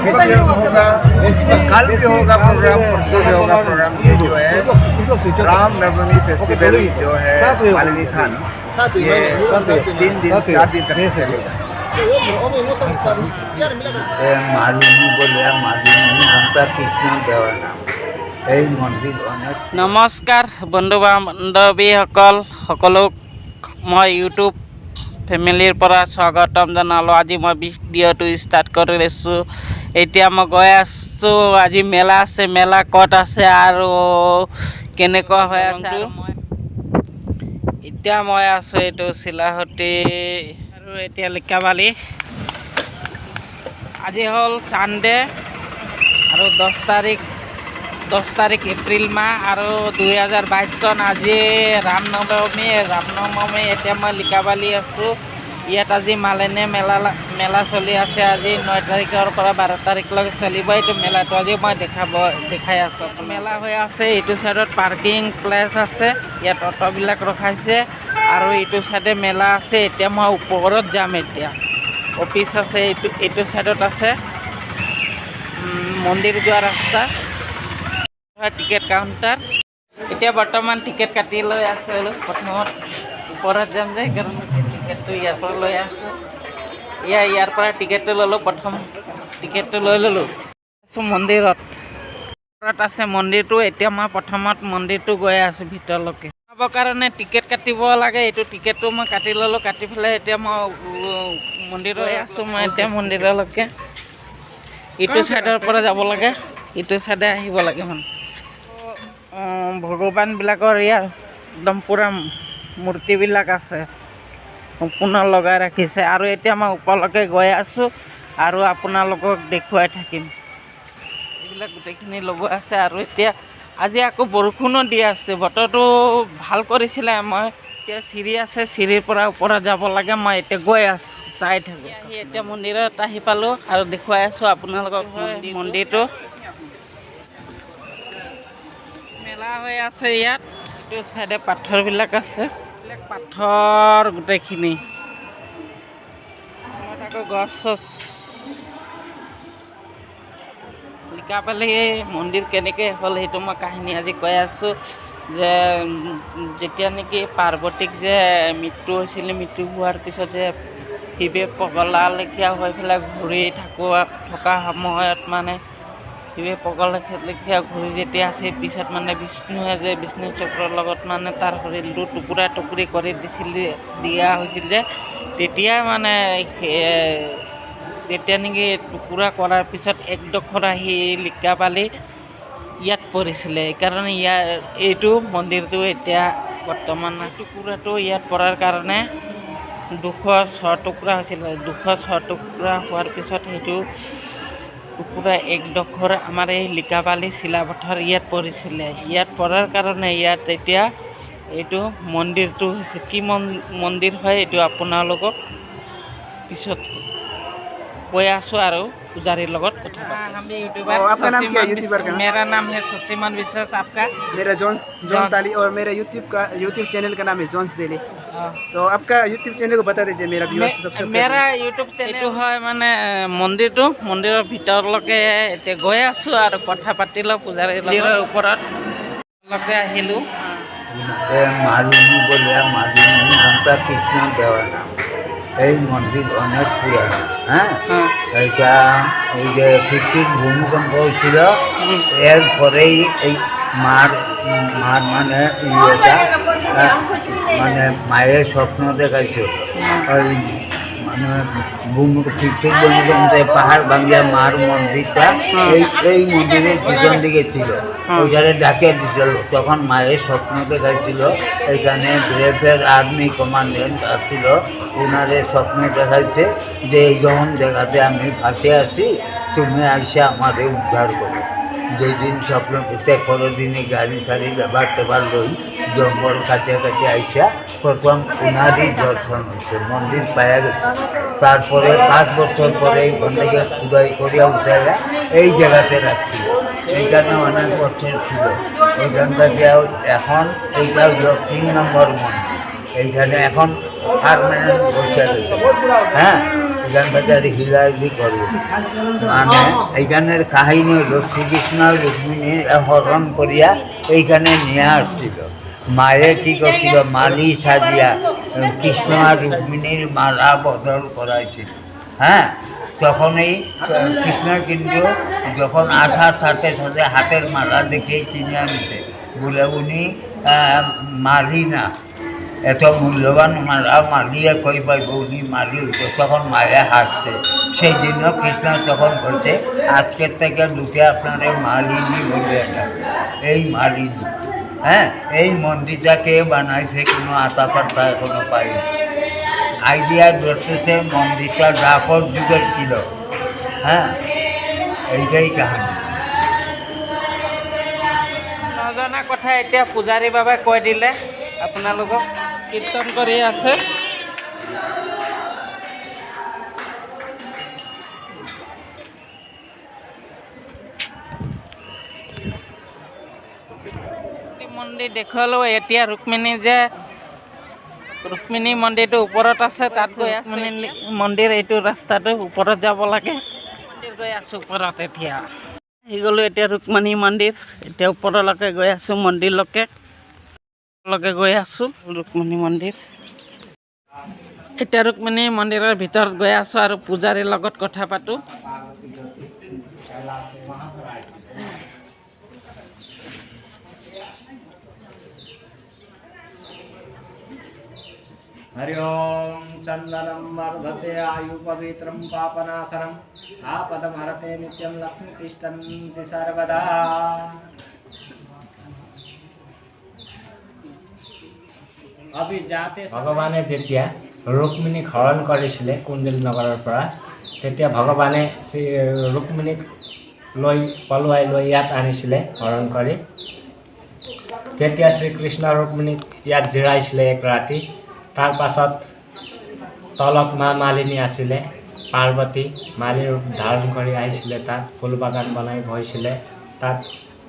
होगा, कल भी होगा प्रोग्राम, परसों भी होगा प्रोग्राम। ये जो है राम नवमी फेस्टिवल जो है मालिनी थान, ये 3 दिन 4 दिन तक चलेगा। মালিনী বলে মালিনী ঘণ্টা কৃষ্ণ দেওয়া নাম এই মন্দিৰ অনেক নমস্কাৰ বন্ধু বান্ধৱীসকল সকলোক মই ইউটিউব ফেমিলিৰ পৰা স্বাগতম জনালোঁ। আজি মই ভিডিঅ'টো ষ্টাৰ্ট কৰি লৈছোঁ। এতিয়া মই গৈ আছোঁ, আজি মেলা আছে, মেলা ক'ত আছে আৰু কেনেকুৱা হৈ আছে। এতিয়া মই আছোঁ এইটো চিলাহতী আৰু এতিয়া লিকাবালি। আজি হ'ল চানডে আৰু 10 তাৰিখ এপ্ৰিল মাহ আৰু 2022 চন। আজি ৰামনৱমী। এতিয়া মই লিকাবালি আছোঁ। ইয়াত আজি মালিনী মেলা চলি আছে। আজি 9 তাৰিখৰ পৰা 12 তাৰিখলৈকে চলিব এইটো মেলাটো। আজি মই দেখাই আছোঁ। মেলা হৈ আছে। এইটো চাইডত পাৰ্কিং প্লেচ আছে, ইয়াত অটোবিলাক ৰখাইছে আৰু এইটো চাইডে মেলা আছে। এতিয়া মই ওপৰত যাম। এতিয়া অফিচ আছে, এইটো চাইডত আছে মন্দিৰ যোৱা ৰাস্তা, টিকেট কাউণ্টাৰ। এতিয়া বৰ্তমান টিকেট কাটি লৈ আছে। প্ৰথমত ওপৰত যাম যে সেইকাৰণে টিকেটটো ইয়াৰ পৰা লৈ আছোঁ। ইয়াৰ পৰা টিকেটটো ল'লোঁ। প্ৰথম টিকেটটো লৈ ল'লোঁ। মন্দিৰত আছে মন্দিৰটো। এতিয়া মই প্ৰথমত মন্দিৰটো গৈ আছোঁ ভিতৰলৈকে। চাবৰ কাৰণে টিকেট কাটিব লাগে। এইটো টিকেটটো মই কাটি ল'লোঁ। কাটি পেলাই এতিয়া মই মন্দিৰত আছোঁ। মই এতিয়া মন্দিৰলৈকে ইটো চাইডৰ পৰা যাব লাগে, ইটো চাইডে আহিব লাগে। মানে ভগৱানবিলাকৰ ইয়াৰ একদম পূৰা মূৰ্তিবিলাক আছে, সম্পূৰ্ণ লগাই ৰাখিছে। আৰু এতিয়া মই ওপৰলৈকে গৈ আছোঁ আৰু আপোনালোকক দেখুৱাই থাকিম। এইবিলাক গোটেইখিনি লগোৱা আছে। আৰু এতিয়া আজি আকৌ বৰষুণো দি আছে, বতৰটো ভাল কৰিছিলে। মই এতিয়া চিৰি আছে, চিৰিৰ পৰা ওপৰত যাব লাগে। মই এতিয়া গৈ আছোঁ, চাই থাকোঁ। এতিয়া মন্দিৰত আহি পালোঁ আৰু দেখুৱাই আছোঁ আপোনালোকক মন্দিৰটো। মেলা হৈ আছে ইয়াত। এইটো চাইডে পাথৰবিলাক আছে, এইবিলাক পাথৰ গোটেইখিনি। আকৌ গছ লিকাবালি মন্দিৰ কেনেকৈ হ'ল সেইটো মই কাহিনী আজি কৈ আছোঁ। যে যেতিয়া নেকি পাৰ্বতীক যে মৃত্যু হৈছিলে, মৃত্যু হোৱাৰ পিছত যে শিৱে পগলা লেখীয়া হৈ পেলাই ঘূৰি থকা সময়ত মানে শিৱে পগলা লেখীয়া ঘূৰি যেতিয়া আছে, পিছত মানে বিষ্ণুৱে যে বিষ্ণু চক্ৰৰ লগত মানে তাৰ শৰীৰটো টুকুৰা টুকুৰি কৰি দিয়া হৈছিল যে, তেতিয়া মানে যেতিয়া নেকি টুকুৰা কৰাৰ পিছত একডোখৰ আহি লিকাবালি ইয়াত পৰিছিলে। সেইকাৰণে এইটো মন্দিৰটো এতিয়া বৰ্তমান টুকুৰাটো ইয়াত পৰাৰ কাৰণে 206 টুকুৰা হৈছিলে। 206 টুকুৰা হোৱাৰ পিছত সেইটো টুকুৰা একডোখৰ আমাৰ এই লিকাবালি চিলাপথাৰ ইয়াত পৰিছিলে। ইয়াত পৰাৰ কাৰণে ইয়াত এতিয়া এইটো মন্দিৰটো হৈছে। কি মন্দিৰ হয় এইটো আপোনালোকক পিছত কৈ আছোঁ আৰু पुजारी लगत कथा हम भी यूट्यूबर। आपका नाम क्या है यूट्यूबर का? मेरा नाम है शशिमन विश्वास। आपका? मेरा जॉन ताली और मेरा यूट्यूब चैनल का नाम है जॉन्स डेली। तो आपका यूट्यूब चैनल को बता दीजिए मेरा व्यूअर्स सबसे। मेरा यूट्यूब चैनल है माने মন্দিৰৰ ভিতৰলৈকে এতিয়া গৈ আছোঁ আৰু কথা পাতিলোঁ পূজাৰীৰ ওপৰত লগে আহিলোঁ। মালিনী বলে মালিনী ঘণ্টা কৃষ্ণ দেওয়া নাম এই মন্দির অনেক পুরানো। হ্যাঁ, এটা ওই যে 15 ভূমিকম্প হয়েছিল, এরপরেই এই মার মানে ইয়েটা মানে মায়ের স্বপ্ন দেখাইছে। ওই মানে ঠিক ভূমিকম্পে পাহাড় ভাঙিয়া মার মন্দিরটা এই মন্দিরের পিছন দিকে ছিল, ওইখানে ডাকে দিছিল। তখন মায়ের স্বপ্ন দেখাইছিল। এখানে ব্রেফের আর্মি কমান্ডেন্ট আসছিল, ওনারে স্বপ্ন দেখাইছে যে এই যখন দেখাতে আমি ফাঁসে আছি, তুমি আসে আমাদের উদ্ধার করো। যেদিন স্বপ্ন দেখতে পরের দিনই গাড়ি সারি ব্যবহার টেবার লই জঙ্গল কাছে আইসা প্রথম ওনারই দর্শন হয়েছে, মন্দির পাওয়া গেছে। তারপরে 5 বছর পরে ওখান থেকে খুদাই করিয়া উঠাইয়া এই জায়গাতে রাখছিল। এইখানে অনেক বছর ছিল। এইখানটাকে এখন এইটা 3 নম্বর মন্দির। এইখানে এখন পার্মানেন্ট বসে গেছে। হ্যাঁ, এখান থেকে হিলালি করবে মানে এইখানের কাহিনী হলো শ্রীকৃষ্ণ রুক্মিণী হরণ করিয়া এইখানে নিয়ে আসছিল মায়ে কি করছিল মালি সাজিয়া কৃষ্ণ আর রুক্মিণীর মালা বদল করাইছিল হ্যাঁ তখন এই কৃষ্ণ কিন্তু যখন আসার সাথে সাথে হাতের মালা দেখে চিনে আনছে বলে উনি মালি না এত মূল্যবান মালা মালিয়ে কই পাইব উনি মালি হইতো তখন মায়ে হাসছে সেই জন্য কৃষ্ণ তখন বলছে আজকের থেকে লোকে আপনারা মালিনী বলে এটা এই মালিনী হ্যাঁ এই মন্দিরটাকে বানাইছে কোনো আশা পাত্তা এখনো পাইনি আইডিয়া ধরতেছে মন্দিরটা ডাকর যুগের ছিল হ্যাঁ এইটাই কাহিনী নজনা কথা এতিয়া পূজাৰী বাবাই কৈ দিলে আপোনালোকক কীৰ্তন কৰি আছে মন্দিৰ দেখুৱালোঁ এতিয়া ৰুক্মিণী মন্দিৰটো ওপৰত আছে তাত গৈ ৰুক্মিণী মন্দিৰ এইটো ৰাস্তাটো ওপৰত যাব লাগে গৈ আছোঁ ওপৰত এতিয়া আহি গ'লোঁ এতিয়া ৰুক্মিণী মন্দিৰ এতিয়া ওপৰলৈকে গৈ আছোঁ মন্দিৰলৈকে গৈ আছোঁ ৰুক্মিণী মন্দিৰ এতিয়া ৰুক্মিণী মন্দিৰৰ ভিতৰত গৈ আছোঁ আৰু পূজাৰীৰ লগত কথা পাতোঁ हरि ओम चंदनं वर्धते आयु पवित्रं पापनाशनम् आपदमहरते नित्यं लक्ष्मी तिष्ठन्ति सर्वदा अभी जाते भगवाने जेतिया रुक्मिणीक हरण কৰিছিলে কুণ্ডলী নগৰৰ পৰা তেতিয়া ভগৱানে শ্ৰী ৰুক্মিণীক পলুৱাই লৈ ইয়াত আনিছিলে হৰণ কৰি তেতিয়া শ্ৰীকৃষ্ণ ৰুক্মিণীক ইয়াত জিৰাইছিলে এক ৰাতি তাৰ পাছত তলত মা মালিনী আছিলে পাৰ্বতী মালিৰ ৰূপ ধাৰণ কৰি আহিছিলে তাত ফুল বাগান বনাই বহিছিলে তাত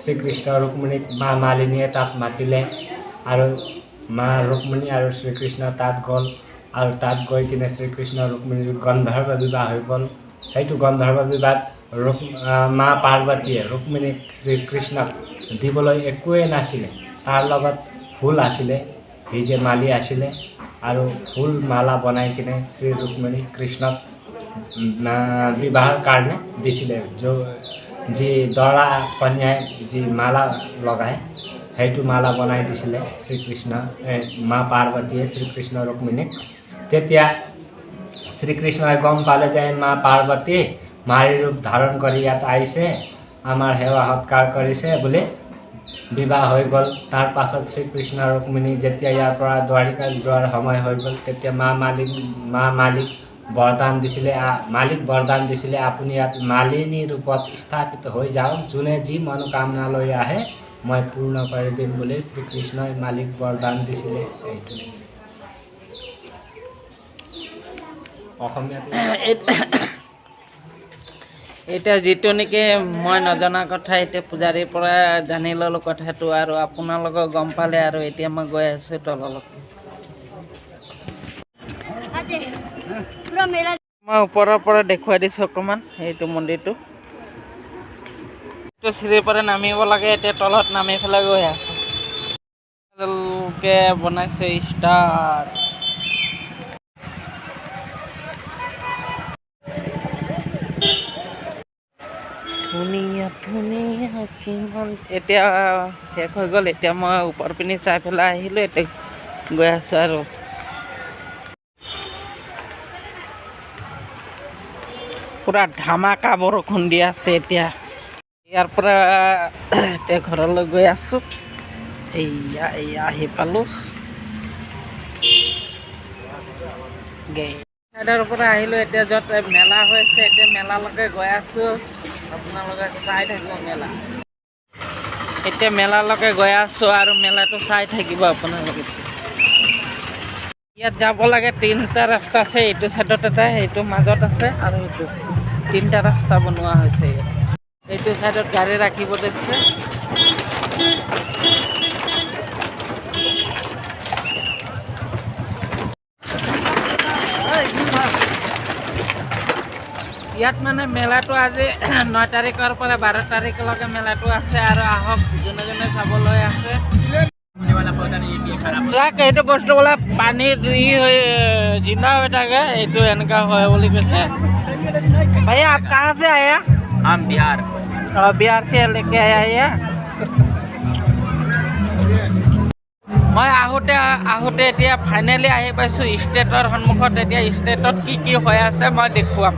শ্ৰীকৃষ্ণ ৰুক্মিণীক মা মালিনীয়ে তাত মাতিলে আৰু মা ৰুক্মিণী আৰু শ্ৰীকৃষ্ণ তাত গ'ল আৰু তাত গৈ কিনে শ্ৰীকৃষ্ণ ৰুক্মিণীৰ গন্ধৰ্ব বিবাহ হৈ গ'ল সেইটো গন্ধৰ্ব বিবাহ মা পাৰ্বতীয়ে ৰুক্মিণীক শ্ৰীকৃষ্ণক দিবলৈ একোৱে নাছিলে তাৰ লগত ফুল আছিলে ভিজে মালি আছিলে আৰু ফুল মালা বনাই কিনে শ্ৰী ৰুক্মিণী কৃষ্ণক বিবাহৰ কাৰণে দিছিলে যি দৰা কন্যাই যি মালা লগায় সেইটো মালা বনাই দিছিলে শ্ৰীকৃষ্ণ মা পাৰ্বতীয়ে শ্ৰীকৃষ্ণ ৰুক্মিণীক তেতিয়া শ্ৰীকৃষ্ণই গম পালে যে মা পাৰ্বতী মাৰি ৰূপ ধাৰণ কৰি ইয়াত আহিছে আমাৰ সেৱা সৎকাৰ কৰিছে বুলি বিবাহ হৈ গ'ল তাৰ পাছত শ্ৰীকৃষ্ণ ৰুক্মিণী যেতিয়া ইয়াৰ পৰা দ্বাৰিকা যোৱাৰ সময় হৈ গ'ল তেতিয়া মা মালিক বৰদান দিছিলে আপুনি ইয়াত মালিনী ৰূপত স্থাপিত হৈ যাওক যোনে যি মনোকামনা লৈ আহে মই পূৰ্ণ কৰি দিম বুলি শ্ৰীকৃষ্ণই মালিক বৰদান দিছিলে এইটো অসমীয়াত এতিয়া যিটো নেকি মই নজনা কথা এতিয়া পূজাৰীৰ পৰা জানি ল'লোঁ কথাটো আৰু আপোনালোকক গম পালে আৰু এতিয়া মই গৈ আছোঁ তললৈকে মই ওপৰৰ পৰা দেখুৱাই দিছোঁ অকণমান সেইটো মন্দিৰটো চিৰিৰ পৰা নামিব লাগে এতিয়া তলত নামি পেলাই গৈ আছোঁ বনাইছে ষ্টাৰ ধুনীয়া ধুনীয়া কিমান এতিয়া শেষ হৈ গ'ল এতিয়া মই ওপৰ পিনি চাই পেলাই আহিলোঁ এতিয়া গৈ আছোঁ আৰু পুৰা ধামাকা বৰষুণ দি আছে এতিয়া ইয়াৰ পৰা এতিয়া ঘৰলৈ গৈ আছোঁ এয়া আহি পালোঁ ছাইডৰ পৰা আহিলোঁ এতিয়া য'ত মেলা হৈছে এতিয়া মেলালৈকে গৈ আছোঁ আপোনালোকে চাই থাকিব মেলা এতিয়া মেলালৈকে গৈ আছোঁ আৰু মেলাটো চাই থাকিব আপোনালোকে ইয়াত যাব লাগে তিনিটা ৰাস্তা আছে এইটো ছাইডত এটা এইটো মাজত আছে আৰু এইটো তিনিটা ৰাস্তা বনোৱা হৈছে ইয়াত এইটো ছাইডত গাড়ী ৰাখিব দিছে ইয়াত মানে মেলাটো আজি 9 তাৰিখৰ পৰা 12 তাৰিখলৈকে মেলাটো আছে আৰু আহক যোনে যোনে চাবলৈ আছে ট্ৰাক এইটো বস্তু বোলে পানীত জিন্দা হৈ থাকে এইটো এনেকুৱা হয় বুলি কৈছে भैया आप कहाँ से आए हैं हम बिहार बिहार से लेके आया है मैं আহোঁতে এতিয়া ফাইনেলি আহি পাইছোঁ ষ্টেটৰ সন্মুখত এতিয়া ষ্টেটত কি হৈ আছে মই দেখুৱাম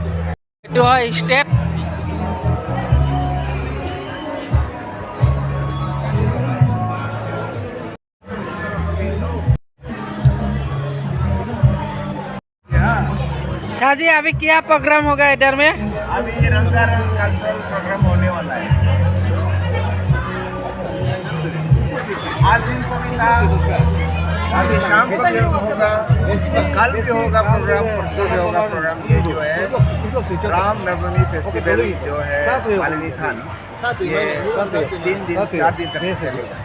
এইটো হয় ষ্টেট शाह जी अभी क्या प्रोग्राम होगा इधर में अभी रंगारंग कल्चरल प्रोग्राम होने वाला है आज दिन को मिला अभी शाम को भी होगा कल भी होगा प्रोग्राम परसों भी होगा प्रोग्राम ये जो है राम नवमी फेस्टिवल जो है मालवी थान ये 3 दिन 4 दिन तक चलेगा